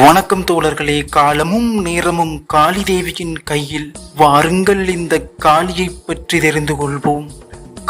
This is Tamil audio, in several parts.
வணக்கம் தோழர்களே. காலமும் நேரமும் காளி தேவியின் கையில். வாருங்கள் இந்த காளியை பற்றி தெரிந்து கொள்வோம்.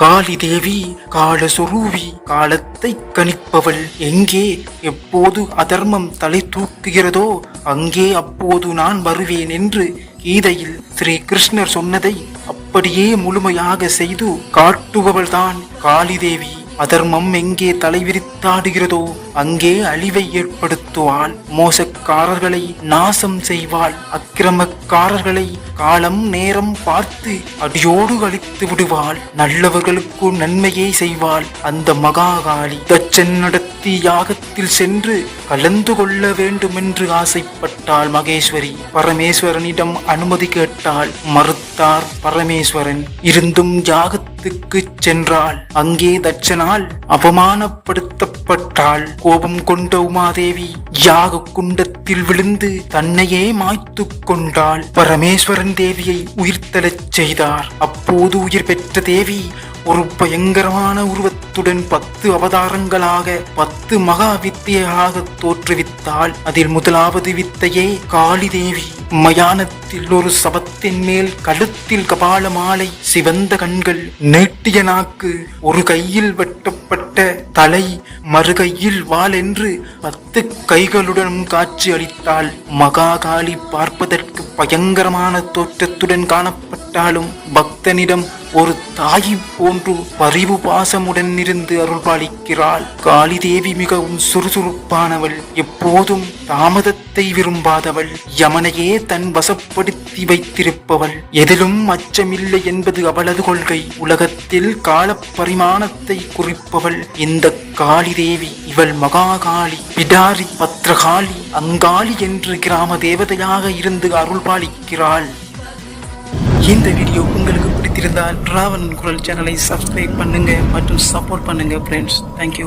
காளி தேவி காலஸ்வரூபி, காலத்தை கணிப்பவள். எங்கே எப்போது அதர்மம் தலை தூக்குகிறதோ அங்கே அப்போது நான் வருவேன் என்று கீதையில் ஸ்ரீ கிருஷ்ணர் சொன்னதை அப்படியே முழுமையாக செய்து காட்டுபவள்தான் காளி தேவி. அதர்மம் எங்கே தலைவிரித்தாடுகிறதோ அங்கே அழிவை ஏற்படுத்துவாள். மோசக்காரர்களை நாசம் செய்வாள். அக்கிரமக்காரர்களை காலம் நேரம் பார்த்து அடியோடு அழித்து விடுவாள். நல்லவர்களுக்கு நன்மையை செய்வாள் அந்த மகாகாளி. தச்சன் நடத்தி யாகத்தில் சென்று கலந்து கொள்ள வேண்டுமென்று ஆசைப்பட்டாள் மகேஸ்வரி. பரமேஸ்வரனிடம் அனுமதி கேட்டாள். மறுத்தார் பரமேஸ்வரன். இருந்தும் யாகத்துக்கு சென்றாள். அங்கே தட்சனால் அவமானப்படுத்தப்பட்டாள். கோபம் கொண்ட உமாதேவி யாக குண்டத்தில் விழுந்து தன்னையே மாய்த்து கொண்டாள். பரமேஸ்வரன் தேவியை உயிர்த்தெழச் செய்தார். அப்போது உயிர் பெற்ற தேவி ஒரு பயங்கரமான உருவத்துடன் 10 அவதாரங்களாக 10 மகா வித்தையாக தோற்றுவித்தாள். அதில் முதலாவது வித்தையே காளி தேவி. மயானத்தில் ஒரு சபத்தின் மேல் கழுத்தில் கபால மாலை, சிவந்த கண்கள், நீட்டிய நாக்கு, ஒரு கையில் வெட்டப்பட்ட தலை, மறுகையில் வாள் என்று 10 கைகளுடன் காட்சி அளித்தாள். மகாகாளி பார்ப்பதற்கு பயங்கரமான தோற்றத்துடன் காணப்பட்டாலும் பக்தனிடம் ஒரு தாயை போன்று பரிவு பாசமுடன் இருந்து அருள்பாலிக்கிறாள். காளி தேவி மிகவும் சுறுசுறுப்பானவள். எப்போதும் தாமதத்தை விரும்பாதவள். யமனையே தன் வசப்படுத்தி வைத்திருப்பவள். எதிலும் அச்சமில்லை என்பது அவளது கொள்கை. உலகத்தில் கால பரிமாணத்தை குறிப்பவள் இந்த காளி தேவி. இவள் மகாகாளி, பிடாரி, பத்ரகாளி, அங்காளி என்று கிராம தேவதையாக இருந்து அருள்பாலிக்கிறாள். இந்த வீடியோ உங்களுக்கு பிடித்திருந்தால் ராவணன் குரல் சேனலை சப்ஸ்கிரைப் பண்ணுங்க மற்றும் சப்போர்ட் பண்ணுங்க ஃப்ரெண்ட்ஸ். தேங்க்யூ.